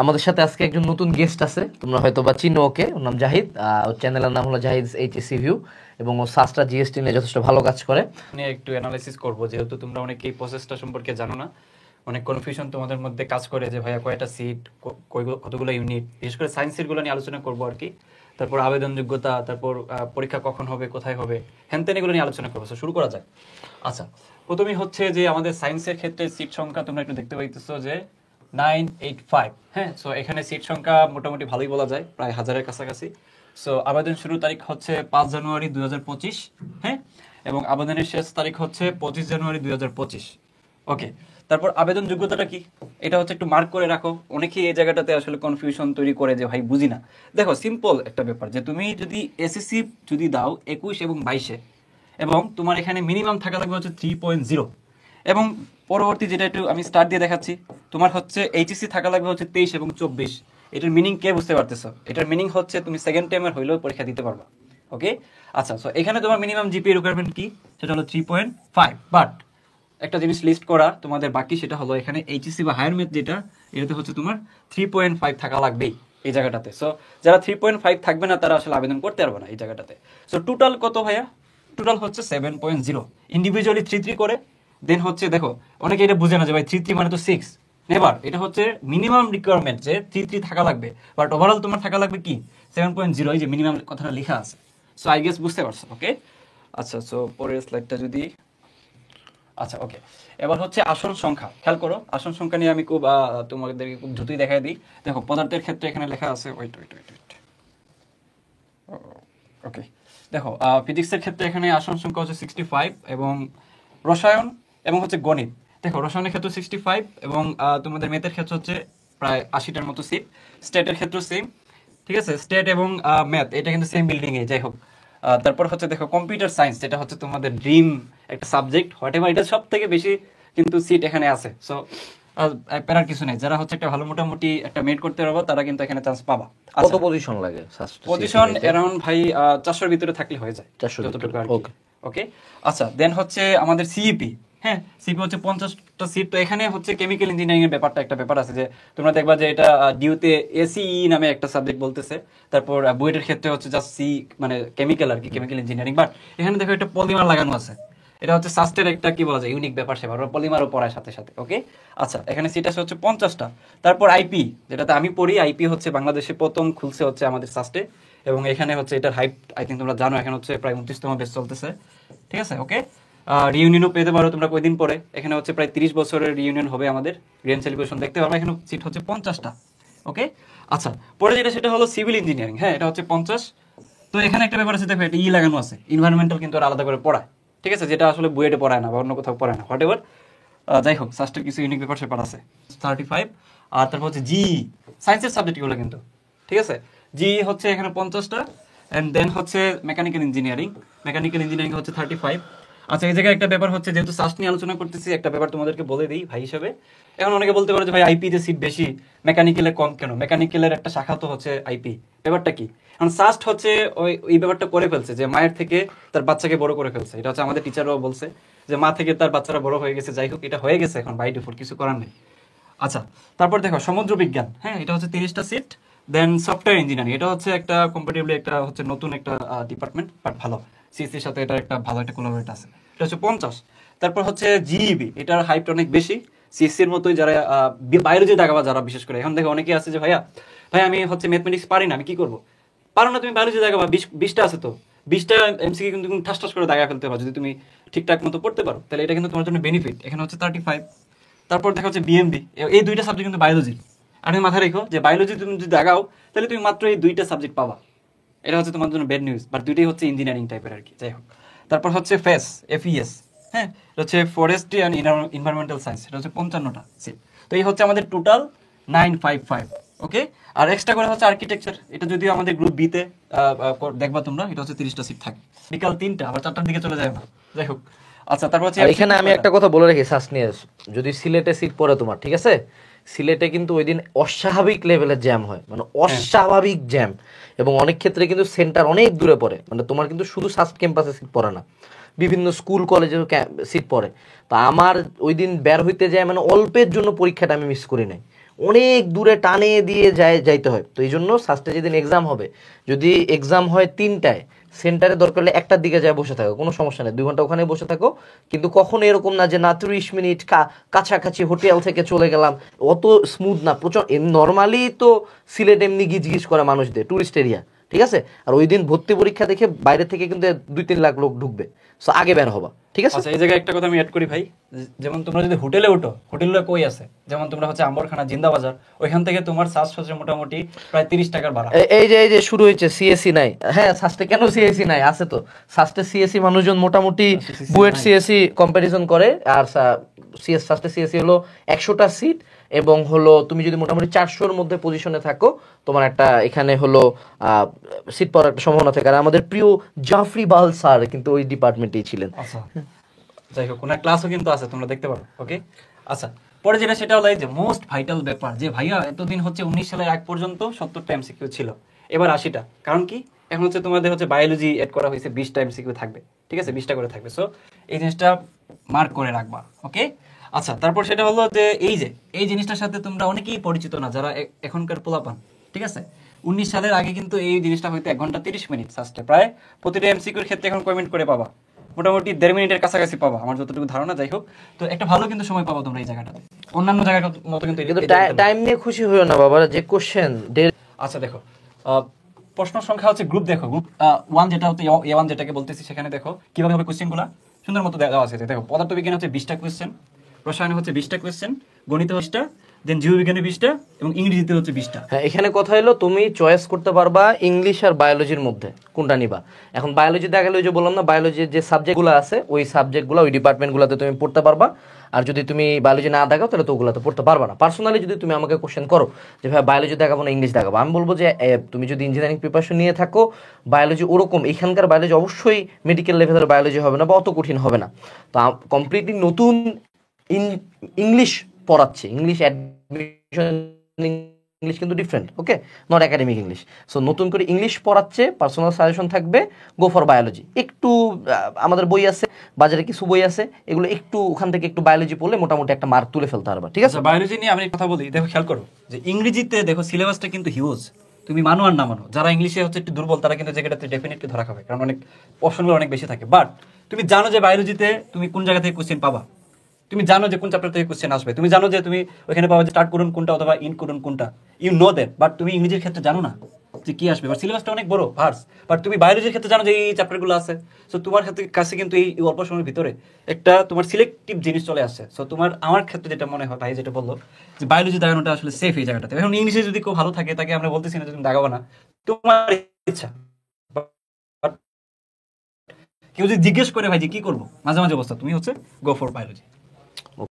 আমাদের সাথে আজকে একজন নতুন গেস্ট আছে, তোমরা হয়তো বা চিনো ওকে। ওর নাম জাহিদ। ওর চ্যানেলের নাম হলো জাহিদ এইচএসসি ভিউ, এবং ও সাস্টা জিএসটি নিয়ে যথেষ্ট ভালো কাজ করে। নিয়ে একটু অ্যানালাইসিস করব, যেহেতু তোমরা অনেকেই প্রসেসটা সম্পর্কে জানো না, অনেক কনফিউশন তোমাদের মধ্যে কাজ করে যে ভাইয়া কয়টা সিট, কতগুলো ইউনিট, বিশেষ করে সায়েন্সের গুলো নিয়ে আলোচনা করবো আর কি। তারপর আবেদন যোগ্যতা, তারপর পরীক্ষা কখন হবে, কোথায় হবে, হ্যানতেন এগুলো নিয়ে আলোচনা করবো। শুরু করা যায়। আচ্ছা, প্রথমেই হচ্ছে যে আমাদের সায়েন্সের ক্ষেত্রে সিট সংখ্যা তোমরা একটু দেখতে পাইতেছো যে 985। হ্যাঁ, সো এখানে সিট সংখ্যা মোটামুটি ভালোই বলা যায়, প্রায় 1000-এর কাছাকাছি। সো আবেদন শুরু তারিখ হচ্ছে 5 জানুয়ারি 2025। হ্যাঁ, এবং আবেদনের শেষ তারিখ হচ্ছে 25 জানুয়ারি 2025। ওকে, তারপর আবেদন যোগ্যতাটা কি, এটা হচ্ছে একটু মার্ক করে রাখো। অনেকেই এই জায়গাটাতে আসলে কনফিউশন তৈরি করে যে ভাই বুঝি না। দেখো, সিম্পল একটা ব্যাপার, যে তুমি যদি এসএসসি যদি দাও 21 এবং 22-এ, এবং তোমার এখানে মিনিমাম থাকা লাগবে হচ্ছে 3.0, এবং পরবর্তী যেটা একটু আমি স্টার্ট দিয়ে দেখাচ্ছি, তোমার হচ্ছে এইচএসসি থাকা লাগবে হচ্ছে 23 এবং 24। এটার মিনিং কে বুঝতে পারতেছো? এটার মিনিং হচ্ছে তুমি সেকেন্ড টাইমের হইলেও পরীক্ষা দিতে পারবা। ওকে, আচ্ছা, সো এখানে তোমার মিনিমাম জিপিএ রিকোয়ারমেন্ট কি, সেটা হলো 3.5। বাট একটা জিনিস লিস্ট করা তোমাদের বাকি, সেটা হলো এখানে এইচএসসি বা হায়ার ম্যাথ যেটা, এটাতে হচ্ছে তোমার 3.5 থাকা লাগবেই এই জায়গাটাতে। সো যারা 3.5 থাকবে না তারা আসলে আবেদন করতে পারবে না এই জায়গাটাতে। সো টোটাল কত ভাইয়া? টোটাল হচ্ছে 7.0। ইন্ডিভিজুয়ালি 3 করে, দেন হচ্ছে দেখো অনেকে এটা বুঝে না যে ভাই 3 মানে তো 6। নেভার, এটা হচ্ছে মিনিমাম রিকোয়ারমেন্ট যে 3 থাকা লাগবে, বাট ওভারঅল তোমার থাকা লাগবে কি 7.0, এই যে মিনিমাম কথাটা লেখা আছে। সো আই গেস বুঝতে পারছো। ওকে, আচ্ছা, সো পরের স্লাইডটা যদি, আচ্ছা ওকে, এবার হচ্ছে আসন সংখ্যা। খেয়াল করো, আসন সংখ্যা নিয়ে আমি খুব তোমাদেরকে খুব দ্রুতই দেখাই দিই। দেখো, পদার্থের ক্ষেত্রে এখানে লেখা আছে, ওয়েট। ওকে, দেখো ফিজিক্সের ক্ষেত্রে এখানে আসন সংখ্যা হচ্ছে 65, এবং রসায়ন এবং হচ্ছে গণিত, দেখো রসায়নের ক্ষেত্রে 65, এবং তোমাদের ম্যাথের ক্ষেত্রে হচ্ছে প্রায় 80টার মতো সিট। স্টেটের ক্ষেত্রে সেম, ঠিক আছে, স্টেট এবং ম্যাথ এটা কিন্তু সেম বিল্ডিং এ, যাই হোক। তারপর হচ্ছে দেখো কম্পিউটার সায়েন্স, যেটা হচ্ছে তোমাদের ড্রিম একটা সাবজেক্ট, হোয়াট এভার, এটা সব থেকে বেশি কিন্তু সিট এখানে আছে। সো প্যারার কিছু নেই, যারা হচ্ছে একটা ভালো মোটামুটি একটা মেড করতে পারবো তারা কিন্তু এখানে চান্স পাবা। কত পজিশন লাগে? পজিশন অ্যারাউন্ড ভাই 400-এর ভিতরে থাকলে হয়ে যায়, 400 যতটুকু আর কি। ওকে, আচ্ছা, দেন হচ্ছে আমাদের সিইপি। হ্যাঁ, সিইপি হচ্ছে 50টা সিট। তো এখানে হচ্ছে কেমিক্যাল ইঞ্জিনিয়ারিং এর ব্যাপারটা, একটা ব্যাপার আছে যে তোমরা দেখবা যে এটা ডিউতে এসিই নামে একটা সাবজেক্ট বলতেছে। তারপর বুয়েটের ক্ষেত্রে হচ্ছে জাস্ট সি, মানে কেমিক্যাল আর কি, কেমিক্যাল ইঞ্জিনিয়ারিং। বাট এখানে দেখো একটা পলিমার লাগানো আছে, এটা হচ্ছে সাস্টের একটা কি বলা যায় ইউনিক ব্যাপার সেবার, পলিমারও পড়ায় সাথে সাথে। ওকে, আচ্ছা, এখানে সিট আছে হচ্ছে 50টা। তারপর আইপি, যেটাতে আমি পড়ি, আইপি হচ্ছে বাংলাদেশে প্রথম খুলছে হচ্ছে আমাদের সাস্টে, এবং এখানে হচ্ছে এটার হাইট আই থিঙ্ক তোমরা জানো, এখন হচ্ছে প্রায় 29তম বেস চলতেছে। ঠিক আছে, ওকে, রিইউনিয়নও পেতে পারো তোমরা কয়দিন পরে। এখানে হচ্ছে প্রায় 30 বছরের রিইউনিয়ন হবে আমাদের, গ্র্যান্ড সেলিব্রেশন দেখতে পারবো। এখানে সিট হচ্ছে 50টা। ওকে, আচ্ছা, পরে যেটা সেটা হলো সিভিল ইঞ্জিনিয়ারিং। হ্যাঁ, এটা হচ্ছে 50। তো এখানে একটা ব্যাপার আছে, দেখো এটা লাগানো আছে, ইনভায়রনমেন্টাল কিন্তু আর আলাদা করে পড়ায়, ঠিক আছে, যেটা আসলে বুয়েটে পড়ায় না বা অন্য কোথাও পড়ায় না, হোয়াট এভার। যাই হোক, সাস্টের কিছু ইউনিক ব্যাপার সেপার আছে। 35। আর তারপর হচ্ছে জি, সায়েন্সের সাবজেক্টগুলো কিন্তু, ঠিক আছে, জি হচ্ছে এখানে 50টা। অ্যান্ড দেন হচ্ছে মেকানিক্যাল ইঞ্জিনিয়ারিং, হচ্ছে 35। আচ্ছা, এই জায়গায় একটা ব্যাপার হচ্ছে, যেহেতু সাস্ট নিয়ে আলোচনা করতেছি, একটা ব্যাপার তোমাদেরকে বলে দিই ভাই হিসেবে। এখন অনেকে বলতে পারো যে ভাই আইপি তে সিট বেশি, মেকানিক্যালে কম কেন? মেকানিক্যালের একটা শাখা তো হচ্ছে আইপি। ব্যাপারটা কি, কারণ সাস্ট হচ্ছে ওই ব্যাপারটা করে ফেলছে যে মায়ের থেকে তার বাচ্চাকে বড় করে ফেলছে। এটা হচ্ছে আমাদের টিচাররাও বলছে যে মা থেকে তার বাচ্চারা বড় হয়ে গেছে। যাই হোক, এটা হয়ে গেছে এখন বাই ডিফল্ট, কিছু করার নেই। আচ্ছা, তারপর দেখো সমুদ্র বিজ্ঞান। হ্যাঁ, এটা হচ্ছে 30টা সিট। দেন সফটওয়্যার ইঞ্জিনিয়ারিং, এটা হচ্ছে একটা কম্পারেটিভলি একটা হচ্ছে নতুন একটা ডিপার্টমেন্ট, বাট ভালো, সিসির সাথে এটা একটা ভালো একটা কোলাবোরেট আছে, এটা হচ্ছে 50। তারপর হচ্ছে জিইবি, এটার হাইট অনেক বেশি, সিসির মতোই। যারা বায়োলজি দাগাবা, যারা বিশেষ করে, এখন দেখো অনেকে আছে যে ভাই আমি হচ্ছে ম্যাথমেটিক্স পারি না, আমি কি করবো? পারো না, তুমি বায়োলজি দাগাবা, 20টা আছে তো, 20টা এমসিকিউ কিন্তু তুমি ঠাস ঠাস করে দাগা ফেলতে পারো যদি তুমি ঠিকঠাক মতো পড়তে পারো, তাহলে এটা কিন্তু তোমার জন্য বেনিফিট। এখানে হচ্ছে 35। তারপর দেখা হচ্ছে বিএমবি, এই দুইটা সাবজেক্ট কিন্তু বায়োলজি। আর তুমি মাথায় রেখো যে বায়োলজি তুমি যদি দাগাও তাহলে তুমি মাত্র এই 2টা সাবজেক্ট পাবা, এটা হচ্ছে তোমার জন্য ব্যাড নিউজ, বাট দুইটাই হচ্ছে ইঞ্জিনিয়ারিং টাইপের আর কি। যাই হোক, তারপর হচ্ছে এফইএস, হ্যাঁ, এটা হচ্ছে ফরেস্ট্রি অ্যান্ড এনভায়রনমেন্টাল সায়েন্স, এটা হচ্ছে 55টা সিট। তো এই হচ্ছে আমাদের টোটাল 955। ওকে, আর এক্সট্রা করে হচ্ছে আর্কিটেকচার, এটা যদিও আমাদের গ্রুপ বিতে দেখবা তোমরা, এটা হচ্ছে 30টা সিট থাকে, বিকাল 3টা, আবার 4টার দিকে চলে যায় না। যাই হোক, আচ্ছা, তারপর হচ্ছে এখানে আমি একটা কথা বলে রাখি, সাস্ট নিয়ে যদি সিলেটে সিট পড়ে তোমার, ঠিক আছে, সিলেটে কিন্তু ওই দিন অস্বাভাবিক লেভেলের জ্যাম হয়, মানে অস্বাভাবিক জ্যাম, এবং অনেক ক্ষেত্রে কিন্তু সেন্টার অনেক দূরে পড়ে, মানে তোমার কিন্তু শুধু সাস্ট ক্যাম্পাসে সিট পড়ে না, বিভিন্ন স্কুল কলেজে সিট পড়ে। তো আমার ওই দিন বের হইতে যায়, মানে অল্পের জন্য পরীক্ষাটা আমি মিস করি নাই, অনেক দূরে টানে দিয়ে যাইতে হয়। তো এই জন্য সাস্টে যেদিন এক্সাম হবে, যদি এক্সাম হয় 3টায়, সেন্টারে দরকার হলে 1টার দিকে যায় বসে থাকো, কোনো সমস্যা নেই, 2 ঘন্টা ওখানে বসে থাকো। কিন্তু কখনো এরকম না যে না 30 মিনিট কাছাকাছি হোটেল থেকে চলে গেলাম, অত স্মুথ না। প্রচুর নর্মালি তো সিলেট এমনি গিজ করে মানুষদের, টুরিস্ট এরিয়া, ঠিক আছে। আর ওই দিন ভর্তি পরীক্ষা দেখে বাইরে থেকে কিন্তু 2-3 লাখ লোক ঢুকবে, সো আগে বের হবা, ঠিক আছে। আচ্ছা, এই জায়গায় একটা কথা আমি অ্যাড করি ভাই, যেমন তোমরা যদি হোটেলে উঠো, হোটেলগুলো কই আছে, যেমন তোমরা হচ্ছে আম্বরখানা, জিন্দাবাজার, ওইখান থেকে তোমার সার্চ হচ্ছে মোটামুটি প্রায় 30 টাকার ভাড়া। এই যে শুরু হয়েছে সিএসসি নাই। হ্যাঁ, সাস্টে কেন সিএসসি নাই, আছে তো। সাস্টে সিএসসি মানুষজন মোটামুটি বুয়েট সিএসসি কম্পারিজন করে। আর সাস্টে সিএসসি হলো 100টা সিট, এবং হলো তুমি যদি মোটামুটি 400-র মধ্যে পজিশনে থাকো, তোমার একটা এখানে হলো সিট পাওয়ার একটা সম্ভাবনা থাকে। আর আমাদের প্রিয় জাফরি বাল স্যার কিন্তু ওই ডিপার্টমেন্টেই ছিলেন। আচ্ছা, যাই হোক, কোনো ক্লাসও কিন্তু আছে, তোমরা দেখতে পারো। ওকে, আচ্ছা, পরে যেটা সেটা হলো এই যে মোস্ট ভাইটাল ব্যাপার, যে ভাইয়া এতদিন হচ্ছে 19 সালের আগ পর্যন্ত 70টা এমসিকিউ ছিল, এবার 80টা। কারণ কি, এখন হচ্ছে তোমাদের হচ্ছে বায়োলজি এড করা হয়েছে, 20টা এমসিকিউ থাকবে, ঠিক আছে, 20টা করে থাকবে। সো এই জিনিসটা মার্ক করে রাখবা। ওকে, আচ্ছা, তারপর সেটা হলো যে এই জিনিসটার সাথে তোমরা অনেকেই পরিচিত না, যারা এখনকার পোলাপান, ঠিক আছে। 19 সালের আগে কিন্তু এই জিনিসটা হয়তো 1 ঘন্টা 30 মিনিট সাস্টে, প্রায় প্রতিটা এমসিকিউর ক্ষেত্রে এখন কমেন্ট করে পাবা, মোটামুটি 1.5 মিনিটের কাছাকাছি পাবা, আমার যতটুকু ধারণা। যাই হোক, তো একটা ভালো কিন্তু সময় পাবা তোমরা এই জায়গাটাতে, অন্যান্য জায়গার মতো কিন্তু টাইম নিয়ে খুশি হইও না বাবা, যে কোশ্চেন। আচ্ছা দেখো, প্রশ্ন সংখ্যা হচ্ছে গ্রুপ, দেখো গ্রুপ 1 যেটা হচ্ছে A1 যেটাকে বলতেছি, সেখানে দেখো কিভাবে হবে কোশ্চেনগুলো সুন্দর মতো দেওয়া আছে। দেখো, পদার্থবিজ্ঞানে হচ্ছে 20টা কোশ্চেন, রসায়নে হচ্ছে 20টা কোশ্চেন, গণিতে 20টা, দেন জীববিজ্ঞানে 20টা, এবং ইংরেজিতে হচ্ছে 20টা। হ্যাঁ, এখানে কথা হলো তুমি চয়েস করতে পারবা ইংলিশ আর বায়োলজির মধ্যে কোনটা নিবা। এখন বায়োলজি দেখা গেলে, ওই যে বললাম না, বায়োলজির যে সাবজেক্টগুলো আছে, ওই সাবজেক্টগুলো ওই ডিপার্টমেন্টগুলোতে তুমি পড়তে পারবা। আর যদি তুমি বায়োলজি না দেখাও, তাহলে তো ওগুলোতে পড়তে পারবা না। পার্সোনালি যদি তুমি আমাকে কোশ্চেন করো যে ভাই বায়োলজি দেখাবো না ইংলিশ দেখাবো, আমি বলবো যে তুমি যদি ইঞ্জিনিয়ারিং প্রিপারেশন নিয়ে থাকো, বায়োলজি ওরকম এখানকার বায়োলজি অবশ্যই মেডিকেল লেভেলের বায়োলজি হবে না, বা অত কঠিন হবে না। তো কমপ্লিটলি নতুন ইংলিশ পড়াচ্ছে, ইংলিশ অ্যাডমিশন ইংলিশ কিন্তু different, okay, not academic English. So নতুন করে ইংলিশ পড়াচ্ছে, পার্সোনাল সাজেশন থাকবে, গো ফর বায়োলজি। একটু আমাদের বই আছে, বাজারে কিছু বই আছে, এগুলো একটু ওখান থেকে একটু বায়োলজি পড়লে মোটামুটি একটা মার্ক তুলে ফেলতে পারবা, ঠিক আছে। বায়োলজি নিয়ে আমি কথা বলি, দেখো খেয়াল করো যে ইংরেজিতে দেখো সিলেবাসটা কিন্তু হিউজ, তুমি মানো আর না মানো, যারা ইংলিশে হচ্ছে একটু দুর্বল, তারা কিন্তু জায়গাটাতে ডেফিনেটলি ধরা খাবে, কারণ অনেক অপশনগুলো অনেক বেশি থাকে। বাট তুমি জানো যে বায়োলজিতে তুমি কোন জায়গা থেকে কোশ্চেন পাবা, তুমি জানো যে কোন চ্যাপ্টার থেকে কোশ্চেন আসবে, তুমি জানো যে তুমি ওখানে পাবা যে স্টার্ট করুন কোনটা অথবা ইন করুন কোনটা, ইউ নো দ্যাট। বাট তুমি ইংরেজির ক্ষেত্রে জানো না যে কি আসবে, বাট সিলেবাসটা অনেক বড় ভার্স, বাট তুমি বায়োলজির ক্ষেত্রে জানো যে এই চ্যাপ্টারগুলো আছে। সো তোমার ক্ষেত্রে কাছে কিন্তু এই অল্প সময়ের ভিতরে একটা তোমার সিলেক্টিভ জিনিস চলে আসছে। সো তোমার, আমার ক্ষেত্রে যেটা মনে হয়, ভাই যেটা বললো যে বায়োলজি দাগানোটা আসলে সেফ এই জায়গাটাতে। এখন ইংলিশে যদি কেউ ভালো থাকে, তাকে আমরা বলতেছি না যে তুমি দাগাবো না, তোমার ইচ্ছা। কেউ যদি জিজ্ঞেস করে ভাই যে কি করবো, মাঝে মাঝে অবস্থা, তুমি হচ্ছে গো ফর বায়োলজি।